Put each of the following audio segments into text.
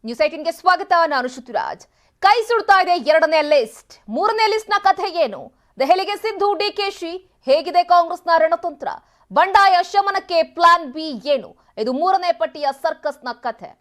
News 18ಗೆ ಸ್ವಾಗತ. ನಾನು ಶ್ರುತಿರಾಜ್. ಕೈ ಸುಡ್ತಾ ಇದೆ ಎರಡನೇ ಲಿಸ್ಟ್. ಮೂರನೇ ಲಿಸ್ಟ್ ನ ಕಥೆ ಏನು? ದೆಹಲಿಗೆ ಸಿದ್ದು, ಡಿಕೆಶಿ. ಹೇಗಿದೆ ಕಾಂಗ್ರೆಸ್ನ ರಣತಂತ್ರ? ಬಂಡಾಯ ಶಮನಕ್ಕೆ ಪ್ಲಾನ್ ಬಿ ಏನು? ಇದು ಮೂರನೇ ಪಟ್ಟಿಯ ಸರ್ಕಸ್ನ ಕಥೆ.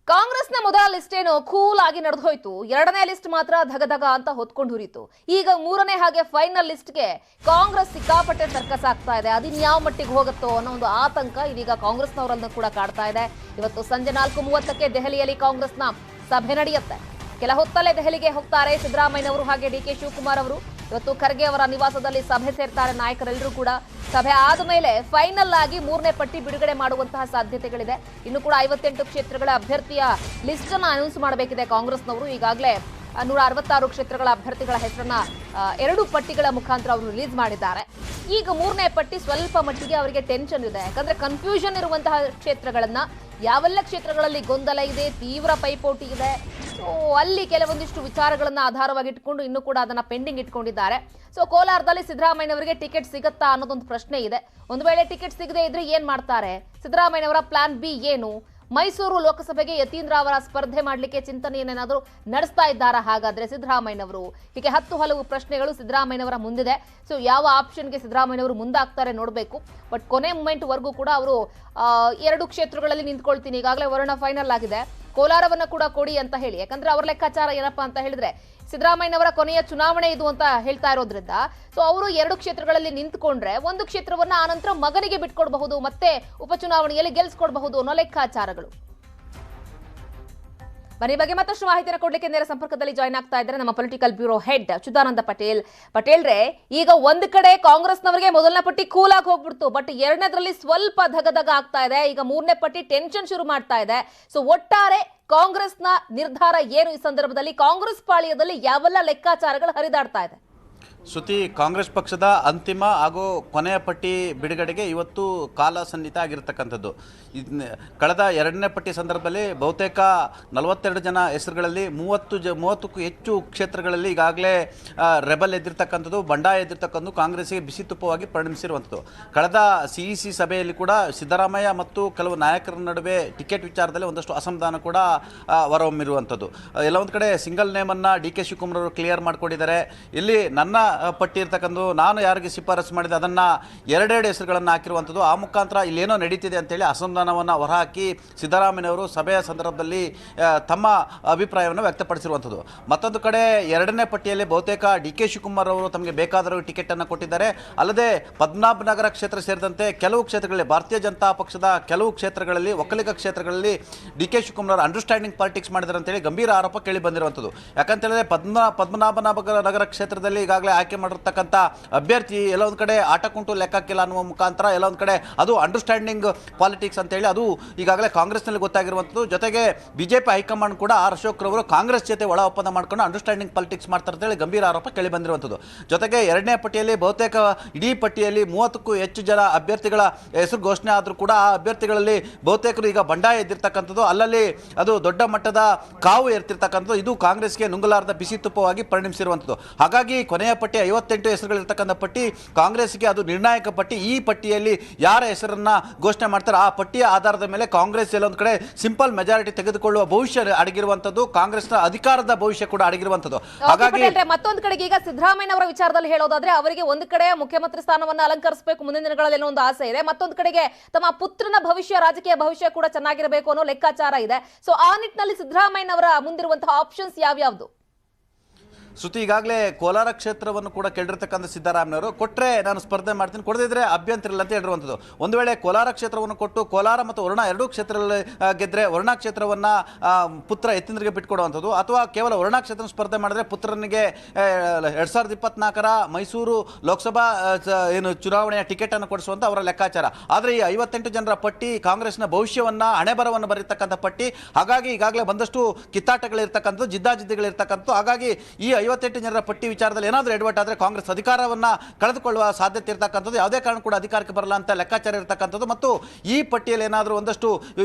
ಕಾಂಗ್ರೆಸ್ನ ಮೊದಲ ಲಿಸ್ಟ್ ಏನು ಕೂಲ್ ಆಗಿ ನಡೆದು ಹೋಯ್ತು. ಎರಡನೇ ಲಿಸ್ಟ್ ಮಾತ್ರ ಧಗಧಗ ಅಂತ ಹೊತ್ಕೊಂಡು ಹುರಿತು. ಈಗ ಮೂರನೇ ಹಾಗೆ ಫೈನಲ್ ಲಿಸ್ಟ್ಗೆ ಕಾಂಗ್ರೆಸ್ ಸಿಕ್ಕಾಪಟ್ಟೆ ಸರ್ಕಸ್ ಆಗ್ತಾ ಇದೆ. ಅದಿನ್ಯಾವ ಮಟ್ಟಿಗೆ ಹೋಗುತ್ತೋ ಅನ್ನೋ ಒಂದು ಆತಂಕ ಇದೀಗ ಕಾಂಗ್ರೆಸ್ನವರನ್ನು ಕೂಡ ಕಾಡ್ತಾ ಇದೆ. ಇವತ್ತು ಸಂಜೆ 4:30ಕ್ಕೆ ದೆಹಲಿಯಲ್ಲಿ ಕಾಂಗ್ರೆಸ್ನ ಸಭೆ ನಡೆಯುತ್ತೆ. ಕೆಲ ಹೊತ್ತಲ್ಲೇ ದೆಹಲಿಗೆ ಹೋಗ್ತಾರೆ ಸಿದ್ದರಾಮಯ್ಯನವರು ಹಾಗೆ ಡಿ ಕೆ ಶಿವಕುಮಾರ್ ಅವರು. ಇವತ್ತು ಖರ್ಗೆ ಅವರ ನಿವಾಸದಲ್ಲಿ ಸಭೆ ಸೇರ್ತಾರೆ ನಾಯಕರೆಲ್ಲರೂ ಕೂಡ. ಸಭೆ ಆದ ಮೇಲೆ ಫೈನಲ್ ಆಗಿ ಮೂರನೇ ಪಟ್ಟಿ ಬಿಡುಗಡೆ ಮಾಡುವಂತಹ ಸಾಧ್ಯತೆಗಳಿದೆ. ಇನ್ನು ಕೂಡ 58 ಕ್ಷೇತ್ರಗಳ ಅಭ್ಯರ್ಥಿಯ ಲಿಸ್ಟ್ ಅನ್ನು ಅನೌನ್ಸ್ ಮಾಡಬೇಕಿದೆ ಕಾಂಗ್ರೆಸ್ನವರು. ಈಗಾಗಲೇ 166 ಕ್ಷೇತ್ರಗಳ ಅಭ್ಯರ್ಥಿಗಳ ಹೆಸರನ್ನ 2 ಪಟ್ಟಿಗಳ ಮುಖಾಂತರ ಅವರು ರಿಲೀಸ್ ಮಾಡಿದ್ದಾರೆ. ಈಗ ಮೂರನೇ ಪಟ್ಟಿ ಸ್ವಲ್ಪ ಮಟ್ಟಿಗೆ ಅವರಿಗೆ ಟೆನ್ಷನ್ ಇದೆ. ಯಾಕಂದ್ರೆ ಕನ್ಫ್ಯೂಷನ್ ಇರುವಂತಹ ಕ್ಷೇತ್ರಗಳನ್ನ, ಯಾವೆಲ್ಲ ಕ್ಷೇತ್ರಗಳಲ್ಲಿ ಗೊಂದಲ ಇದೆ, ತೀವ್ರ ಪೈಪೋಟಿ ಇದೆ, ಸೊ ಅಲ್ಲಿ ಕೆಲವೊಂದಿಷ್ಟು ವಿಚಾರಗಳನ್ನ ಆಧಾರವಾಗಿ ಇಟ್ಕೊಂಡು ಇನ್ನೂ ಕೂಡ ಅದನ್ನ ಪೆಂಡಿಂಗ್ ಇಟ್ಕೊಂಡಿದ್ದಾರೆ. ಸೊ ಕೋಲಾರದಲ್ಲಿ ಸಿದ್ದರಾಮಯ್ಯನವರಿಗೆ ಟಿಕೆಟ್ ಸಿಗುತ್ತಾ ಅನ್ನೋದೊಂದು ಪ್ರಶ್ನೆ ಇದೆ. ಒಂದು ವೇಳೆ ಟಿಕೆಟ್ ಸಿಗದೆ ಇದ್ರೆ ಏನ್ ಮಾಡ್ತಾರೆ? ಸಿದ್ದರಾಮಯ್ಯನವರ ಪ್ಲಾನ್ ಬಿ ಏನು? ಮೈಸೂರು ಲೋಕಸಭೆಗೆ ಯತೀಂದ್ರ ಅವರ ಸ್ಪರ್ಧೆ ಮಾಡಲಿಕ್ಕೆ ಚಿಂತನೆಯನ್ನೇನಾದರೂ ನಡೆಸ್ತಾ ಇದ್ದಾರಾ ಹಾಗಾದ್ರೆ ಸಿದ್ದರಾಮಯ್ಯನವರು? ಹೀಗೆ ಹಲವು ಪ್ರಶ್ನೆಗಳು ಸಿದ್ದರಾಮಯ್ಯನವರ ಮುಂದಿದೆ. ಸೊ ಯಾವ ಆಪ್ಷನ್ಗೆ ಸಿದ್ದರಾಮಯ್ಯನವರು ಮುಂದಾಗ್ತಾರೆ ನೋಡಬೇಕು. ಬಟ್ ಕೊನೆ ಮೂಮೆಂಟ್ ವರ್ಗೂ ಕೂಡ ಅವರು 2 ಕ್ಷೇತ್ರಗಳಲ್ಲಿ ನಿಂತ್ಕೊಳ್ತೀನಿ, ಈಗಾಗಲೇ ವರ್ಣ ಫೈನಲ್ ಆಗಿದೆ, ಕೋಲಾರವನ್ನ ಕೂಡ ಕೊಡಿ ಅಂತ ಹೇಳಿ. ಯಾಕಂದ್ರೆ ಅವರ ಲೆಕ್ಕಾಚಾರ ಏನಪ್ಪಾ ಅಂತ ಹೇಳಿದ್ರೆ ಸಿದ್ದರಾಮಯ್ಯನವರ ಕೊನೆಯ ಚುನಾವಣೆ ಇದು ಅಂತ ಹೇಳ್ತಾ ಇರೋದ್ರಿಂದ ಸೊ ಅವರು 2 ಕ್ಷೇತ್ರಗಳಲ್ಲಿ ನಿಂತ್ಕೊಂಡ್ರೆ 1 ಕ್ಷೇತ್ರವನ್ನ ಆನಂತರ ಮಗನಿಗೆ ಬಿಟ್ಕೊಡ್ಬಹುದು, ಮತ್ತೆ ಉಪಚುನಾವಣೆಯಲ್ಲಿ ಗೆಲ್ಸ್ಕೊಡ್ಬಹುದು ಅನ್ನೋ ಲೆಕ್ಕಾಚಾರಗಳು. ಬನ್ನಿ ಬಗ್ಗೆ ಮತ್ತಷ್ಟು ಮಾಹಿತಿಯನ್ನು ಕೊಡ್ಲಿಕ್ಕೆ ನೇರ ಸಂಪರ್ಕದಲ್ಲಿ ಜಾಯ್ನ್ ಆಗ್ತಾ ಇದ್ದಾರೆ ನಮ್ಮ political bureau head Chidananda Patel. ಪಟೇಲ್ರೆ, ಈಗ ಒಂದ್ ಕಡೆ ಕಾಂಗ್ರೆಸ್ನವರಿಗೆ ಮೊದಲನೇ ಪಟ್ಟಿ ಕೂಲ್ ಆಗಿ ಹೋಗ್ಬಿಡ್ತು, ಬಟ್ ಎರಡನೇದ್ರಲ್ಲಿ ಸ್ವಲ್ಪ ಧಗಧಗ ಆಗ್ತಾ ಇದೆ. ಈಗ ಮೂರನೇ ಪಟ್ಟಿ ಟೆನ್ಷನ್ ಶುರು ಮಾಡ್ತಾ ಇದೆ. ಸೊ ಒಟ್ಟಾರೆ ಕಾಂಗ್ರೆಸ್ನ ನಿರ್ಧಾರ ಏನು? ಈ ಸಂದರ್ಭದಲ್ಲಿ ಕಾಂಗ್ರೆಸ್ ಪಾಳ್ಯದಲ್ಲಿ ಯಾವೆಲ್ಲ ಲೆಕ್ಕಾಚಾರಗಳು ಹರಿದಾಡ್ತಾ ಇದೆ? ಶ್ರುತಿ, ಕಾಂಗ್ರೆಸ್ ಪಕ್ಷದ ಅಂತಿಮ ಹಾಗೂ ಕೊನೆಯ ಪಟ್ಟಿ ಬಿಡುಗಡೆಗೆ ಇವತ್ತು ಕಾಲ ಸನ್ನಿಹಿತ ಆಗಿರತಕ್ಕಂಥದ್ದು. ಕಳೆದ ಎರಡನೇ ಪಟ್ಟಿ ಸಂದರ್ಭದಲ್ಲಿ ಬಹುತೇಕ 42 ಜನ ಹೆಸರುಗಳಲ್ಲಿ 30ಕ್ಕೂ ಹೆಚ್ಚು ಕ್ಷೇತ್ರಗಳಲ್ಲಿ ಈಗಾಗಲೇ ರೆಬಲ್ ಎದ್ದಿರ್ತಕ್ಕಂಥದ್ದು, ಬಂಡಾಯ ಎದ್ದಿರ್ತಕ್ಕಂಥದ್ದು ಕಾಂಗ್ರೆಸ್ಗೆ ಬಿಸಿ ತುಪ್ಪವಾಗಿ ಪರಿಣಮಿಸಿರುವಂಥದ್ದು. ಕಳೆದ CEC ಸಭೆಯಲ್ಲಿ ಕೂಡ ಸಿದ್ದರಾಮಯ್ಯ ಮತ್ತು ಕೆಲವು ನಾಯಕರ ನಡುವೆ ಟಿಕೆಟ್ ವಿಚಾರದಲ್ಲಿ ಒಂದಷ್ಟು ಅಸಮಾಧಾನ ಕೂಡ ಹೊರಹೊಮ್ಮಿರುವಂಥದ್ದು. ಎಲ್ಲ ಒಂದು ಕಡೆ ಸಿಂಗಲ್ ನೇಮನ್ನು ಡಿ ಕೆ ಶಿವಕುಮಾರ್ ಅವರು ಕ್ಲಿಯರ್ ಮಾಡಿಕೊಂಡಿದ್ದಾರೆ. ಇಲ್ಲಿ ನನ್ನ ಪಟ್ಟಿ ಇರ್ತಕ್ಕಂಥ ನಾನು ಯಾರಿಗೆ ಶಿಫಾರಸು ಮಾಡಿದೆ ಅದನ್ನು 2 ಹೆಸರುಗಳನ್ನು ಹಾಕಿರುವಂಥದ್ದು. ಆ ಮುಖಾಂತರ ಇಲ್ಲೇನೋ ನಡೀತಿದೆ ಅಂತೇಳಿ ಅಸಮಾಧಾನವನ್ನು ಹೊರಹಾಕಿ ಸಿದ್ದರಾಮಯ್ಯನವರು ಸಭೆಯ ಸಂದರ್ಭದಲ್ಲಿ ತಮ್ಮ ಅಭಿಪ್ರಾಯವನ್ನು ವ್ಯಕ್ತಪಡಿಸಿರುವಂಥದ್ದು. ಮತ್ತೊಂದು ಕಡೆ ಎರಡನೇ ಪಟ್ಟಿಯಲ್ಲಿ ಬಹುತೇಕ ಡಿ ಕೆ ಶಿವಕುಮಾರ್ ಅವರು ತಮಗೆ ಬೇಕಾದವರಿಗೆ ಟಿಕೆಟನ್ನು ಕೊಟ್ಟಿದ್ದಾರೆ. ಅಲ್ಲದೆ ಪದ್ಮನಾಭನಗರ ಕ್ಷೇತ್ರ ಸೇರಿದಂತೆ ಕೆಲವು ಕ್ಷೇತ್ರಗಳಲ್ಲಿ ಭಾರತೀಯ ಜನತಾ ಪಕ್ಷದ ಕೆಲವು ಕ್ಷೇತ್ರಗಳಲ್ಲಿ, ಒಕ್ಕಲಿಗ ಕ್ಷೇತ್ರಗಳಲ್ಲಿ D K Shivakumar understanding politics ಮಾಡಿದ್ದಾರೆ ಅಂತೇಳಿ ಗಂಭೀರ ಆರೋಪ ಕೇಳಿ ಬಂದಿರುವಂಥದ್ದು. ಯಾಕಂತೇಳಿದ್ರೆ ಪದ್ಮನಾಭನಗರ ಕ್ಷೇತ್ರದಲ್ಲಿ ಈಗಾಗಲೇ ಆಯ್ಕೆ ಮಾಡಿರ್ತಕ್ಕಂಥ ಅಭ್ಯರ್ಥಿ ಎಲ್ಲ ಒಂದು ಕಡೆ ಆಟ ಕುಂಟು ಲೆಕ್ಕಕ್ಕಿಲ್ಲ ಅನ್ನುವ ಮುಖಾಂತರ ಎಲ್ಲ ಒಂದು ಕಡೆ ಅದು ಅಂಡರ್ಸ್ಟ್ಯಾಂಡಿಂಗ್ ಪಾಲಿಟಿಕ್ಸ್ ಅಂತೇಳಿ ಅದು ಈಗಾಗಲೇ ಕಾಂಗ್ರೆಸ್ನಲ್ಲಿ ಗೊತ್ತಾಗಿರುವಂಥದ್ದು. ಜೊತೆಗೆ ಬಿಜೆಪಿ ಹೈಕಮಾಂಡ್ ಕೂಡ ಆರ್ ಅಶೋಕ್ ರವರು ಕಾಂಗ್ರೆಸ್ ಜೊತೆ ಒಳ ಒಪ್ಪಂದ ಮಾಡ್ಕೊಂಡು ಅಂಡರ್ಸ್ಟ್ಯಾಂಡಿಂಗ್ ಪಾಲಿಟಿಕ್ಸ್ ಮಾಡ್ತಾರೆ ಅಂತೇಳಿ ಗಂಭೀರ ಆರೋಪ ಕೇಳಿ ಬಂದಿರುವಂಥದ್ದು. ಜೊತೆಗೆ ಎರಡನೇ ಪಟ್ಟಿಯಲ್ಲಿ ಬಹುತೇಕ ಇಡೀ ಪಟ್ಟಿಯಲ್ಲಿ 30ಕ್ಕೂ ಹೆಚ್ಚು ಜನ ಅಭ್ಯರ್ಥಿಗಳ ಹೆಸರು ಘೋಷಣೆ ಆದರೂ ಕೂಡ ಆ ಅಭ್ಯರ್ಥಿಗಳಲ್ಲಿ ಬಹುತೇಕರು ಈಗ ಬಂಡಾಯ ಎದ್ದಿರ್ತಕ್ಕಂಥದ್ದು, ಅಲ್ಲಲ್ಲಿ ಅದು ದೊಡ್ಡ ಮಟ್ಟದ ಕಾವು ಏರ್ತಿರ್ತಕ್ಕಂಥದ್ದು. ಇದು ಕಾಂಗ್ರೆಸ್ಗೆ ನುಂಗಲಾರದ ಬಿಸಿ ತುಪ್ಪವಾಗಿ ಪರಿಣಮಿಸಿರುವಂಥದ್ದು. ಹಾಗಾಗಿ ಕೊನೆಯ ಪಟ್ಟಿ 58 ಹೆಸರುಗಳಿರ್ತಕ್ಕಂಥ ಪಟ್ಟಿ ಕಾಂಗ್ರೆಸ್ಗೆ ಅದು ನಿರ್ಣಾಯಕ ಪಟ್ಟಿ. ಈ ಪಟ್ಟಿಯಲ್ಲಿ ಯಾರ ಹೆಸರನ್ನ ಘೋಷಣೆ ಮಾಡ್ತಾರೆ ಆ ಪಟ್ಟಿಯ ಆಧಾರದ ಮೇಲೆ ಕಾಂಗ್ರೆಸ್ ಎಲ್ಲೊಂದು ಕಡೆ ಸಿಂಪಲ್ ಮೆಜಾರಿಟಿ ತೆಗೆದುಕೊಳ್ಳುವ ಭವಿಷ್ಯ ಅಡಗಿರುವಂಥದ್ದು, ಕಾಂಗ್ರೆಸ್ನ ಅಧಿಕಾರದ ಭವಿಷ್ಯ ಕೂಡ ಅಡಗಿರುವಂಥದ್ದು. ಹಾಗಾಗಿ ಮತ್ತೊಂದು ಕಡೆಗೆ ಈಗ ಸಿದ್ದರಾಮಯ್ಯನವರ ವಿಚಾರದಲ್ಲಿ ಹೇಳೋದಾದ್ರೆ ಅವರಿಗೆ ಒಂದು ಕಡೆ ಮುಖ್ಯಮಂತ್ರಿ ಸ್ಥಾನವನ್ನು ಅಲಂಕರಿಸಬೇಕು ಮುಂದಿನ ದಿನಗಳಲ್ಲಿ ಒಂದು ಆಸೆ ಇದೆ, ಮತ್ತೊಂದು ಕಡೆಗೆ ತಮ್ಮ ಪುತ್ರನ ಭವಿಷ್ಯ, ರಾಜಕೀಯ ಭವಿಷ್ಯ ಕೂಡ ಚೆನ್ನಾಗಿರಬೇಕು ಅನ್ನೋ ಲೆಕ್ಕಾಚಾರ ಇದೆ. ಸೊ ಆ ನಿಟ್ಟಿನಲ್ಲಿ ಸಿದ್ದರಾಮಯ್ಯನವರ ಮುಂದಿರುವಂತಹ ಆಪ್ಷನ್ಸ್ ಯಾವ್ಯಾವ್ದು? ಶ್ರುತಿ, ಈಗಾಗಲೇ ಕೋಲಾರ ಕ್ಷೇತ್ರವನ್ನು ಕೂಡ ಕೇಳಿರ್ತಕ್ಕಂಥ ಸಿದ್ದರಾಮಯ್ಯವರು ಕೊಟ್ಟರೆ ನಾನು ಸ್ಪರ್ಧೆ ಮಾಡ್ತೀನಿ, ಕೊಡದಿದ್ರೆ ಅಭ್ಯಂತರ ಇಲ್ಲ ಅಂತ ಹೇಳಿರುವಂಥದ್ದು. ಒಂದು ವೇಳೆ ಕೋಲಾರ ಕ್ಷೇತ್ರವನ್ನು ಕೊಟ್ಟು ಕೋಲಾರ ಮತ್ತು ವರ್ಣ 2 ಕ್ಷೇತ್ರಗಳಲ್ಲಿ ಗೆದ್ದರೆ ವರ್ಣ ಕ್ಷೇತ್ರವನ್ನು ಪುತ್ರ ಯತೀಂದ್ರಿಗೆ ಬಿಟ್ಕೊಡುವಂಥದ್ದು, ಅಥವಾ ಕೇವಲ ವರ್ಣ ಕ್ಷೇತ್ರ ಸ್ಪರ್ಧೆ ಮಾಡಿದ್ರೆ ಪುತ್ರನಿಗೆ 2024ರ ಮೈಸೂರು ಲೋಕಸಭಾ ಏನು ಚುನಾವಣೆಯ ಟಿಕೆಟನ್ನು ಕೊಡಿಸುವಂಥ ಅವರ ಲೆಕ್ಕಾಚಾರ. ಆದರೆ ಈ 58 ಜನರ ಪಟ್ಟಿ ಕಾಂಗ್ರೆಸ್ನ ಭವಿಷ್ಯವನ್ನು, ಹಣೆಬರವನ್ನು ಬರೀತಕ್ಕಂಥ ಪಟ್ಟಿ. ಹಾಗಾಗಿ ಈಗಾಗಲೇ ಒಂದಷ್ಟು ಕಿತ್ತಾಟಗಳಿರ್ತಕ್ಕಂಥದ್ದು, ಜಿದ್ದಾಜಿದ್ದಿಗಳಿರ್ತಕ್ಕಂಥದ್ದು. ಹಾಗಾಗಿ ಈ 58 ಜನರ ಪಟ್ಟಿ ವಿಚಾರದಲ್ಲಿ ಏನಾದರೂ ಎಡವಟ್ ಆದರೆ ಕಾಂಗ್ರೆಸ್ ಅಧಿಕಾರವನ್ನು ಕಳೆದುಕೊಳ್ಳುವ ಸಾಧ್ಯತೆ ಇರತಕ್ಕಂಥದ್ದು, ಯಾವುದೇ ಕಾರಣ ಕೂಡ ಅಧಿಕಾರಕ್ಕೆ ಬರಲ್ಲ ಅಂತ ಲೆಕ್ಕಾಚಾರ ಇರತಕ್ಕಂಥದ್ದು. ಮತ್ತು ಈ ಪಟ್ಟಿಯಲ್ಲಿ ಏನಾದರೂ ಒಂದಷ್ಟು